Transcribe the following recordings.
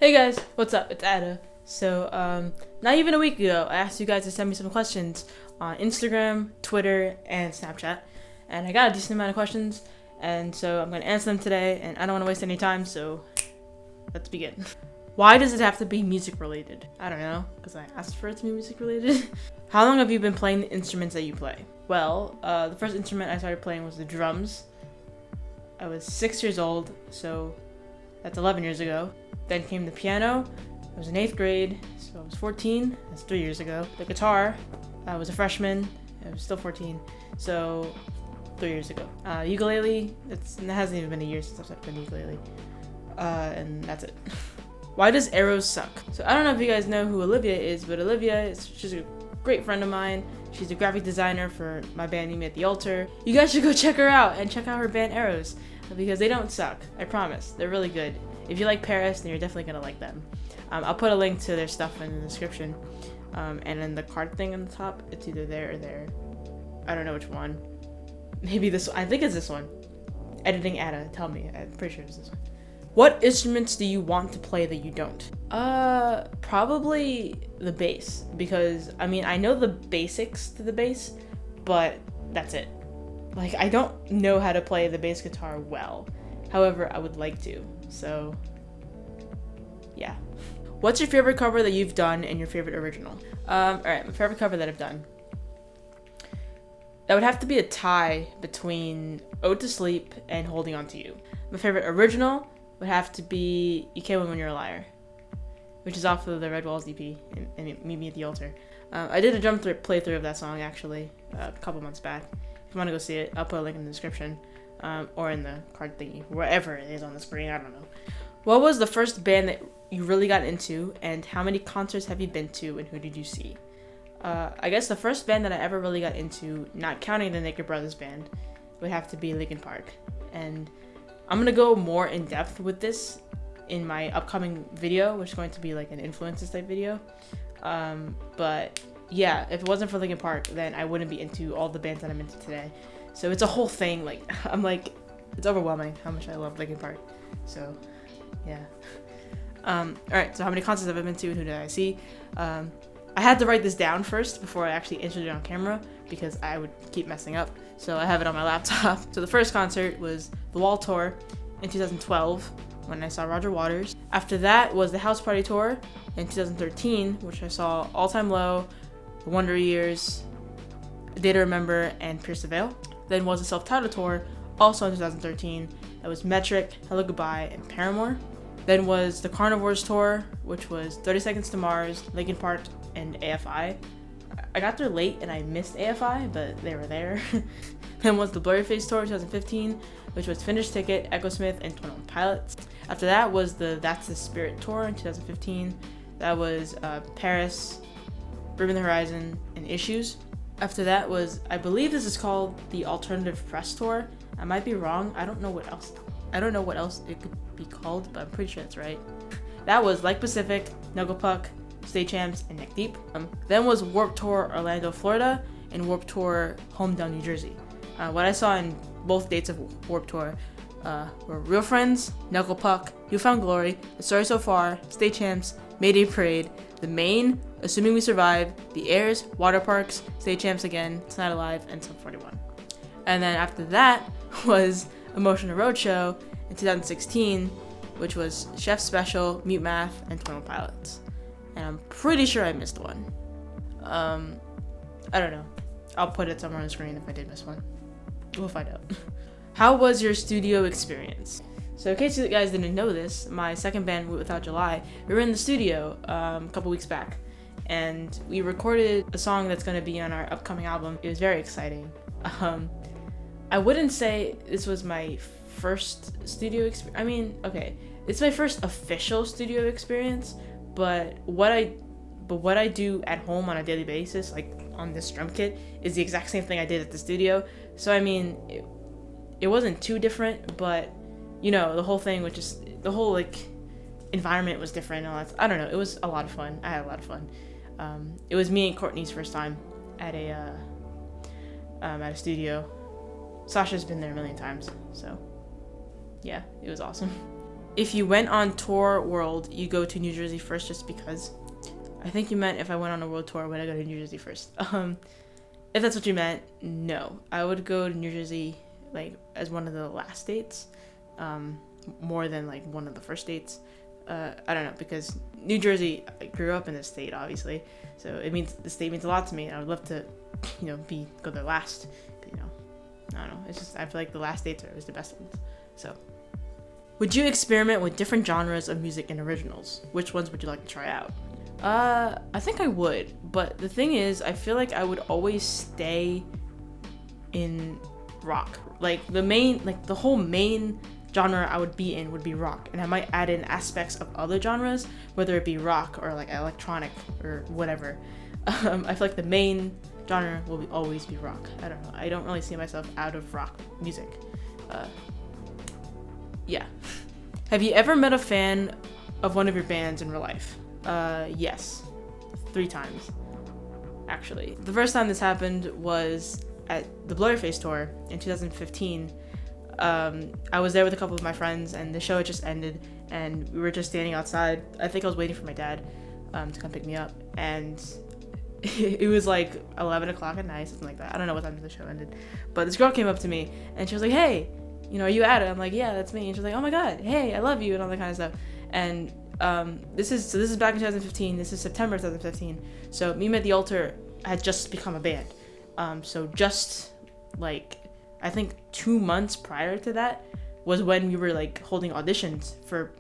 Hey guys, what's up? It's Ada. So, not even a week ago, I asked you guys to send me some questions on Instagram, Twitter, and Snapchat. And I got a decent amount of questions, and so I'm going to answer them today, and I don't want to waste any time, so let's begin. Why does it have to be music related? I don't know, because I asked for it to be music related. How long have you been playing the instruments that you play? Well, the first instrument I started playing was the drums. I was 6 years old, so that's 11 years ago. Then came the piano. I was in 8th grade, so I was 14. That's 3 years ago. The guitar, I was a freshman. I was still 14, so 3 years ago. Ukulele, it hasn't even been a year since I've started playing ukulele. And that's it. Why does arrows suck? So I don't know if you guys know who Olivia is, but she's a great friend of mine. She's a graphic designer for my band, Me at the Altar. You guys should go check her out and check out her band Arrows, because they don't suck. I promise. They're really good. If you like Paris, then you're definitely gonna like them. I'll put a link to their stuff in the description. And then the card thing on the top, it's either there or there. I don't know which one. Maybe this one. I think it's this one. Editing Ada, tell me. I'm pretty sure it's this one. What instruments do you want to play that you don't? Probably the bass, because I know the basics to the bass, but that's it. Like, I don't know how to play the bass guitar well. However, I would like to. So, yeah. What's your favorite cover that you've done and your favorite original? Alright, my favorite cover that I've done. That would have to be a tie between Ode to Sleep and Holding On to You. My favorite original would have to be You Can't Win When You're a Liar, which is off of the Red Walls EP and Meet Me at the Altar. I did a drum playthrough of that song actually a couple months back. If you want to go see it, I'll put a link in the description, or in the card thingy, wherever it is on the screen, I don't know. What was the first band that you really got into, and how many concerts have you been to, and who did you see? I guess the first band that I ever really got into, not counting the Naked Brothers band, would have to be Linkin Park. And I'm going to go more in depth with this in my upcoming video, which is going to be like an influences type video. But yeah, if it wasn't for Linkin Park, then I wouldn't be into all the bands that I'm into today. So it's a whole thing. Like, it's overwhelming how much I love Linkin Park. So yeah. Alright, so how many concerts have I been to and who did I see? I had to write this down first before I actually entered it on camera, because I would keep messing up. So I have it on my laptop. So the first concert was the Wall Tour in 2012 when I saw Roger Waters. After that was the House Party Tour in 2013, which I saw All Time Low, The Wonder Years, A Day to Remember, and Pierce the Veil. Then was the self-titled tour, also in 2013. That was Metric, Hello Goodbye, and Paramore. Then was the Carnivores Tour, which was 30 Seconds to Mars, Linkin Park, and AFI. I got there late and I missed AFI, but they were there. Then was the Blurryface Tour 2015, which was Finished Ticket, Echo Smith, and 21 Pilots. After that was the That's the Spirit Tour in 2015. That was Paris, Bring Me the Horizon, and Issues. After that was, I believe this is called the Alternative Press Tour. I might be wrong. I don't know what else it could be called, but I'm pretty sure that's right. That was Like Pacific, Knuckle Puck, Stay Champs, and Neck Deep. Then was Warped Tour Orlando, Florida, and Warped Tour Hometown, New Jersey. What I saw in both dates of Warped Tour were Real Friends, Knuckle Puck, You Found Glory, The Story So Far, Stay Champs, Mayday Parade, The Main, Assuming We Survive, The Airs, Water Parks, Stay Champs Again, Tonight Alive, and Sub 41. And then after that was Emotional Roadshow in 2016, which was Chef Special, Mute Math, and 21 Pilots. And I'm pretty sure I missed one. I don't know. I'll put it somewhere on the screen if I did miss one. We'll find out. How was your studio experience? So in case you guys didn't know this, my second band, Without July, we were in the studio a couple weeks back. And we recorded a song that's going to be on our upcoming album. It was very exciting. I wouldn't say this was my first studio experience. It's my first official studio experience. But what I do at home on a daily basis, like on this drum kit, is the exact same thing I did at the studio. So it wasn't too different, but the whole thing, the whole environment was different and all that. I don't know. It was a lot of fun. I had a lot of fun. It was me and Courtney's first time at a studio. Sasha's been there a million times, so yeah, it was awesome. if you went on tour world, you go to New Jersey first just because. I think you meant if I went on a world tour, would I go to New Jersey first? If that's what you meant, no. I would go to New Jersey like as one of the last dates, more than like one of the first dates. I don't know, because New Jersey, I grew up in this state, obviously, so it means the state means a lot to me. I would love to, go there last. I don't know. It's just I feel like the last dates are always the best ones. So, would you experiment with different genres of music and originals? Which ones would you like to try out? I think I would, but the thing is, I feel like I would always stay in rock. Like the whole main genre I would be in would be rock, and I might add in aspects of other genres, whether it be rock or like electronic or whatever. I feel like the main genre will always be rock. I don't know. I don't really see myself out of rock music. Yeah. Have you ever met a fan of one of your bands in real life? Yes. 3 times, actually. The first time this happened was at the Blurryface tour in 2015. I was there with a couple of my friends, and the show had just ended, and we were just standing outside. I think I was waiting for my dad to come pick me up, and it was like 11 o'clock at night, something like that. I don't know what time the show ended, but this girl came up to me, and she was like, "Hey, are you Ada?" I'm like, "Yeah, that's me." And she was like, "Oh my god, hey, I love you," and all that kind of stuff. And this is back in 2015. This is September 2015. So Me at the Altar had just become a band. So just like I think 2 months prior to that was when we were like holding auditions for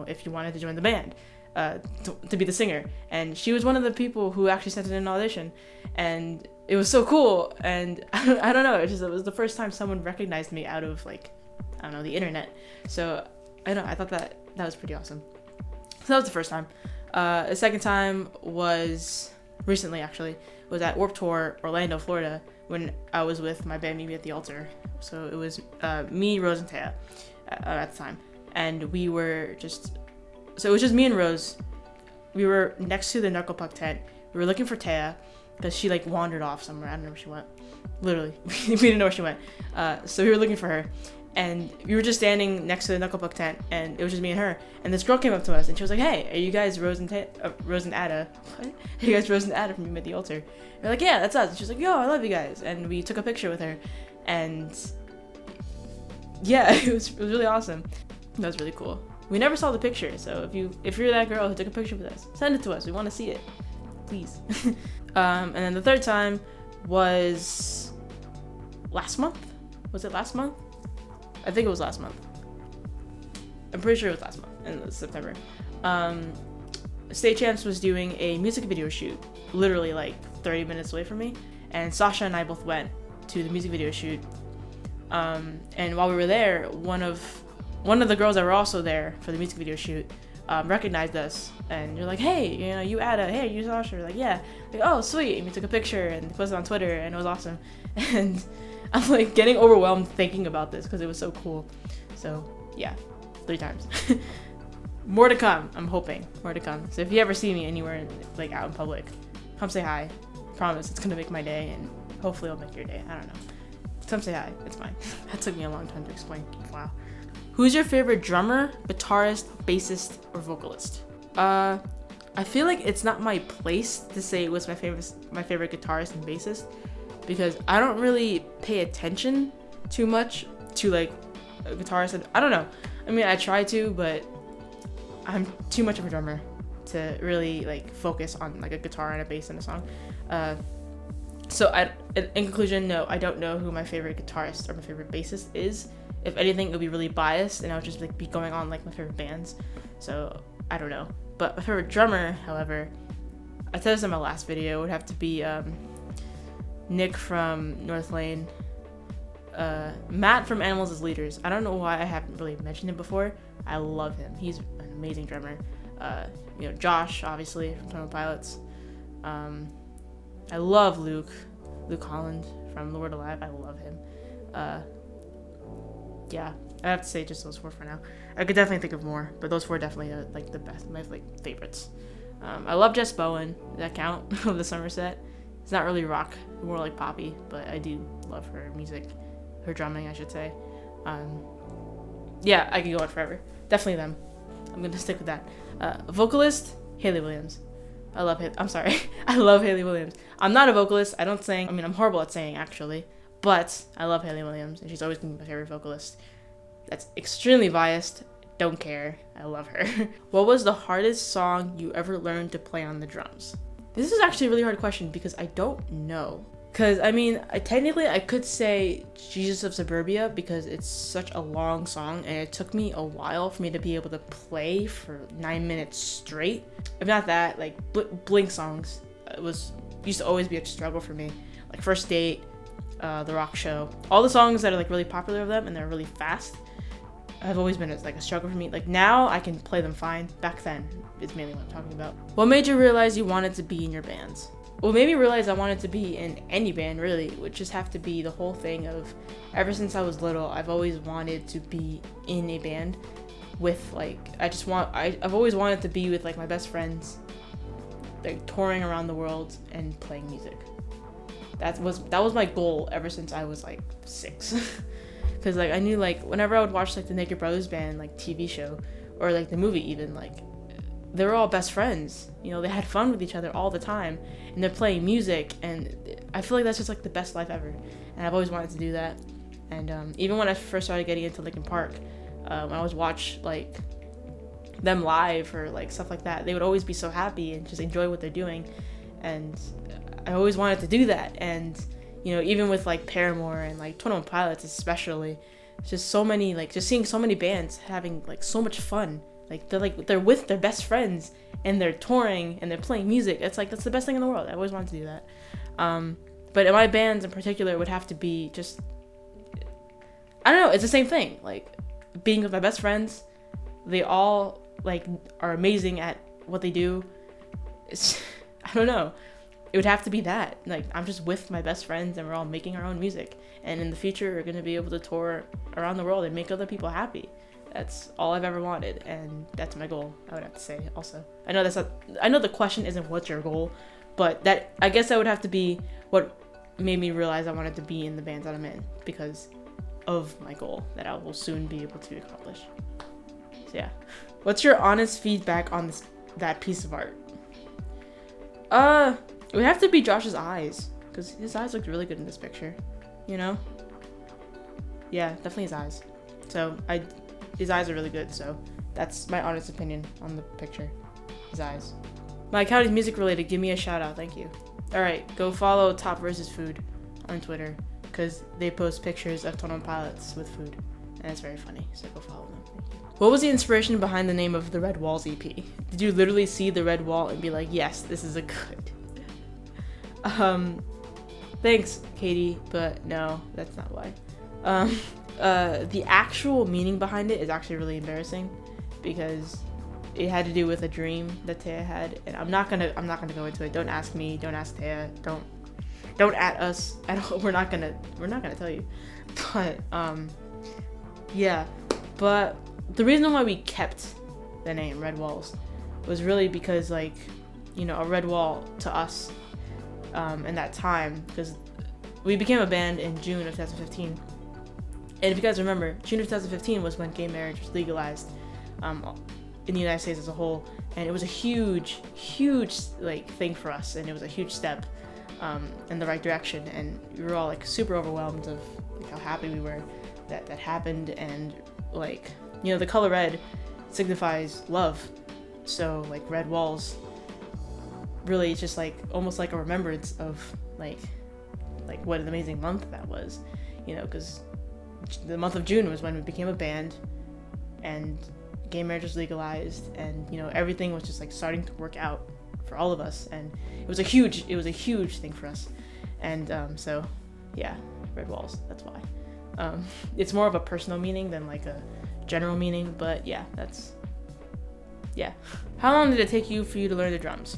if you wanted to join the band, to be the singer. And she was one of the people who actually sent in an audition, and it was so cool. And I don't know, it was the first time someone recognized me out of the internet. So I thought that was pretty awesome. So that was the first time. The second time was recently, actually. It was at Warped Tour, Orlando, Florida, when I was with my band Me at the Altar. So it was me, Rose, and Taya at the time. And we were so it was just me and Rose. We were next to the Knuckle Puck tent. We were looking for Taya, because she wandered off somewhere. I don't know where she went. Literally, we didn't know where she went. So we were looking for her. And we were just standing next to the Knuckle Puck tent, and it was just me and her. And this girl came up to us, and she was like, "Hey, are you guys Rose and Ada? What? Are you guys Rose and Ada from You Met the Altar?" And we're like, "Yeah, that's us." And she was like, "Yo, I love you guys." And we took a picture with her, and yeah, it was really awesome. That was really cool. We never saw the picture, so if you're that girl who took a picture with us, send it to us. We want to see it, please. And then the third time was last month. Was it last month? I think it was last month. I'm pretty sure it was last month, in September. State Champs was doing a music video shoot, literally like 30 minutes away from me, and Sasha and I both went to the music video shoot. And while we were there, one of the girls that were also there for the music video shoot recognized us, and you're like, "Hey, you Ada, hey, you Sasha?" We're like, "Yeah." Like, "Oh, sweet." And we took a picture and posted it on Twitter, and it was awesome. And I'm like getting overwhelmed thinking about this because it was so cool. So yeah, 3 times. More to come. I'm hoping more to come. So if you ever see me anywhere like out in public, come say hi. Promise it's gonna make my day, and hopefully it'll make your day. I don't know. Come say hi. It's fine. That took me a long time to explain. Wow. Who's your favorite drummer, guitarist, bassist, or vocalist? I feel like it's not my place to say what's my favorite guitarist and bassist, because I don't really pay attention too much to like a guitarist. And I don't know. I mean, I try to, but I'm too much of a drummer to really like focus on like a guitar and a bass in a song. So in conclusion, no, I don't know who my favorite guitarist or my favorite bassist is. If anything, it would be really biased, and I would just like be going on like my favorite bands. So I don't know. But my favorite drummer, however, I said this in my last video, would have to be Nick from North Lane. Matt from Animals as Leaders. I don't know why I haven't really mentioned him before. I love him. He's an amazing drummer. Josh, obviously, from Tone Pilots. I love Luke Holland from The Word Alive. I love him. Yeah, I have to say just those 4 for now. I could definitely think of more, but those 4 are definitely like the best, my like favorites. I love Jess Bowen. Does that count? Of the Somerset. It's not really rock, more like poppy, but I do love her music, her drumming, I should say. Yeah, I could go on forever. Definitely them. I'm gonna stick with that. Vocalist, Hayley Williams. I'm sorry. I love Hayley Williams. I'm not a vocalist. I don't sing. I mean, I'm horrible at singing, actually. But I love Hayley Williams, and she's always been my favorite vocalist. That's extremely biased. Don't care. I love her. What was the hardest song you ever learned to play on the drums? This is actually a really hard question because I don't know. Because, I mean, technically I could say Jesus of Suburbia because it's such a long song and it took me a while for me to be able to play for 9 minutes straight. If not that, like Blink songs used to always be a struggle for me. Like First Date, The Rock Show, all the songs that are like really popular of them and they're really fast have always been like a struggle for me. Like now I can play them fine. Back then is mainly what I'm talking about. What made you realize you wanted to be in your bands? What made me realize I wanted to be in any band really would just have to be the whole thing of ever since I was little, I've always wanted to be in a band with like, I've always wanted to be with like my best friends, like touring around the world and playing music. That was my goal ever since I was like 6. Cause like I knew like whenever I would watch like the Naked Brothers Band like TV show or like the movie even, like they were all best friends, you know, they had fun with each other all the time and they're playing music and I feel like that's just like the best life ever and I've always wanted to do that. And even when I first started getting into Linkin Park, I always watch like them live or like stuff like that, they would always be so happy and just enjoy what they're doing and I always wanted to do that. And you know, even with like Paramore and like 21 Pilots especially, just so many, like just seeing so many bands having like so much fun. Like they're with their best friends and they're touring and they're playing music. It's like that's the best thing in the world. I always wanted to do that. But in my bands in particular, it would have to be just, I don't know, it's the same thing. Like being with my best friends, they all like are amazing at what they do. It's I don't know. It would have to be that. Like I'm just with my best friends and we're all making our own music. And in the future, we're gonna be able to tour around the world and make other people happy. That's all I've ever wanted, and that's my goal, I would have to say also. I know the question isn't what's your goal, but that I guess that would have to be what made me realize I wanted to be in the bands that I'm in because of my goal that I will soon be able to accomplish. So yeah. What's your honest feedback on that piece of art? It would have to be Josh's eyes, because his eyes looked really good in this picture, you know? Yeah, definitely his eyes. So his eyes are really good, so that's my honest opinion on the picture. His eyes. My account is music related. Give me a shout out. Thank you. Alright, go follow Top vs. Food on Twitter, because they post pictures of 21 Pilots with food, and it's very funny, so go follow them. Thank you. What was the inspiration behind the name of the Red Walls EP? Did you literally see the red wall and be like, yes, this is a good... Thanks, Katie, but no, that's not why. The actual meaning behind it is actually really embarrassing because it had to do with a dream that Taya had, and I'm not gonna go into it. Don't ask me, don't ask Taya, don't at us. We're not gonna tell you. But yeah. But the reason why we kept the name Red Walls was really because, like, you know, a red wall to us in that time, because we became a band in June of 2015. And if you guys remember, June of 2015 was when gay marriage was legalized in the United States as a whole, and it was a huge like thing for us, and it was a huge step in the right direction, and we were all like super overwhelmed of like, how happy we were that happened. And like, you know, the color red signifies love, so like red walls really just like almost like a remembrance of like what an amazing month that was, you know, because the month of June was when we became a band and gay marriage was legalized, and you know, everything was just like starting to work out for all of us, and it was a huge thing for us. And so yeah, red walls, that's why. It's more of a personal meaning than like a general meaning, but yeah, yeah. How long did it take you for you to learn the drums?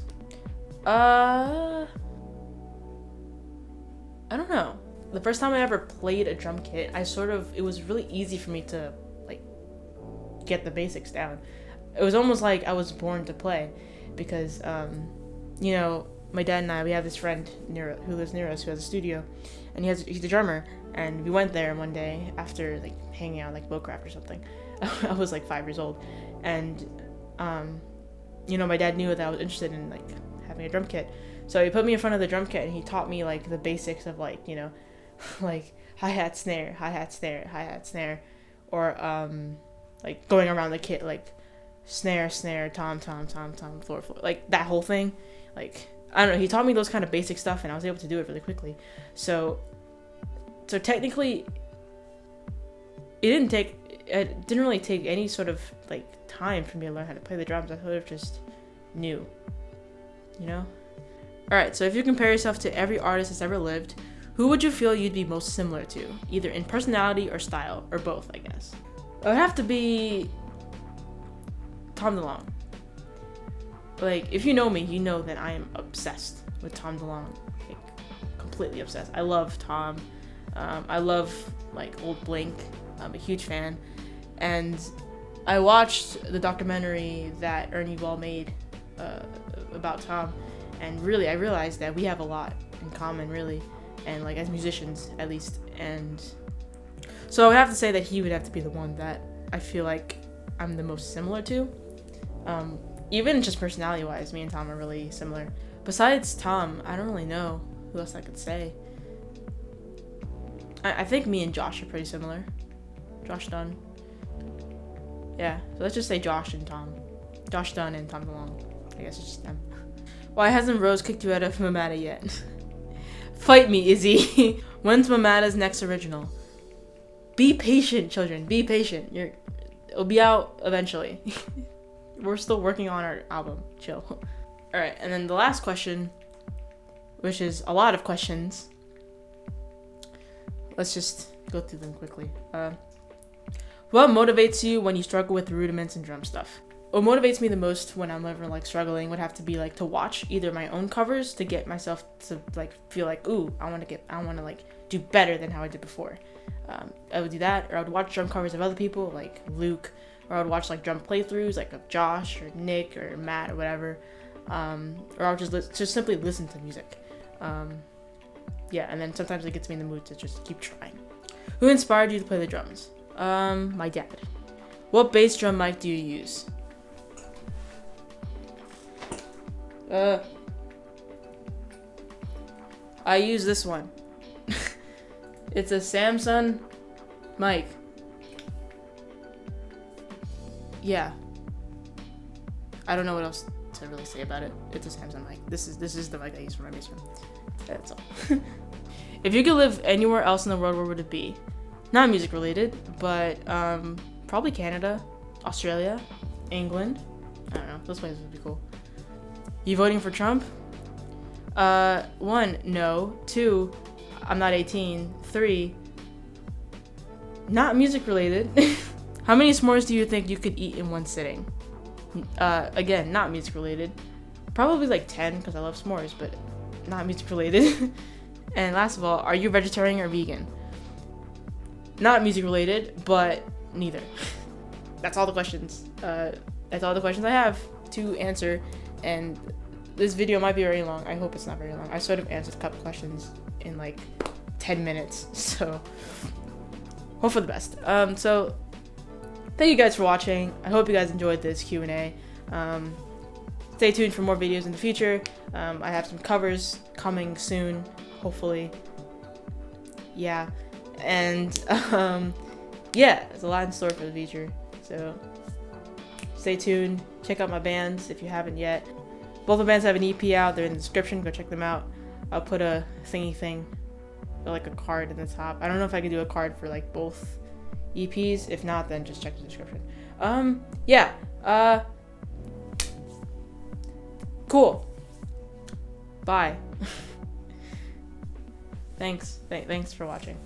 I don't know. The first time I ever played a drum kit, it was really easy for me to like get the basics down. It was almost like I was born to play, because you know, my dad and I, we have this friend who lives near us who has a studio, and he's a drummer, and we went there one day after like hanging out like Bowcraft or something. I was like 5 years old, and my dad knew that I was interested in like having a drum kit. So he put me in front of the drum kit and he taught me like the basics of like, like hi-hat, snare, hi-hat, snare, hi-hat, snare, or like going around the kit, like snare, snare, tom, tom, tom, tom, floor, floor, like that whole thing. Like, I don't know, he taught me those kind of basic stuff and I was able to do it really quickly. So technically it didn't really take any sort of like time for me to learn how to play the drums. I could have just knew, Alright, so if you compare yourself to every artist that's ever lived, who would you feel you'd be most similar to? Either in personality or style, or both, I guess. It would have to be Tom DeLonge. Like, if you know me, you know that I am obsessed with Tom DeLonge. Like, completely obsessed. I love Tom. I love, like, old Blink. I'm a huge fan. And I watched the documentary that Ernie Ball made about Tom. And really, I realized that we have a lot in common, really. And, like, as musicians, at least. And so I would have to say that he would have to be the one that I feel like I'm the most similar to. Even just personality-wise, me and Tom are really similar. Besides Tom, I don't really know who else I could say. I think me and Josh are pretty similar. Josh Dunn. Yeah, so let's just say Josh and Tom. Josh Dunn and Tom DeLonge. I guess it's just them. Why hasn't Rose kicked you out of Mamata yet? Fight me, Izzy. When's Mamata's next original? Be patient, children. Be patient. It'll be out eventually. We're still working on our album. Chill. Alright, and then the last question, which is a lot of questions. Let's just go through them quickly. What motivates you when you struggle with rudiments and drum stuff? What motivates me the most when I'm ever like struggling would have to be like to watch either my own covers to get myself to like feel like, ooh, I want to like do better than how I did before. I would do that, or I would watch drum covers of other people like Luke, or I would watch like drum playthroughs like of Josh or Nick or Matt or whatever, or I would just simply listen to music. Yeah, and then sometimes it gets me in the mood to just keep trying. Who inspired you to play the drums? My dad. What bass drum mic do you use? I use this one. It's a Samsung mic. Yeah. I don't know what else to really say about it. It's a Samsung mic. This is the mic I use for my bass drum. That's all. If you could live anywhere else in the world, where would it be? Not music related, but probably Canada, Australia, England. I don't know. Those places would be cool. You voting for Trump? 1, no. 2, I'm not 18. 3, not music related. How many s'mores do you think you could eat in one sitting? Again, not music related. Probably like 10 because I love s'mores, but not music related. And last of all, are you vegetarian or vegan? Not music related, but neither. That's all the questions. That's all the questions I have to answer. And this video might be very long. I hope it's not very long. I sort of answered a couple questions in like 10 minutes. So hope for the best. So thank you guys for watching. I hope you guys enjoyed this Q&A. Stay tuned for more videos in the future. I have some covers coming soon, hopefully. Yeah. And yeah, there's a lot in store for the future. So stay tuned. Check out my bands if you haven't yet. Both the bands have an EP out. They're in the description. Go check them out. I'll put a thingy thing, or like a card in the top. I don't know if I can do a card for like both EPs. If not, then just check the description. Yeah. Cool. Bye. Thanks for watching.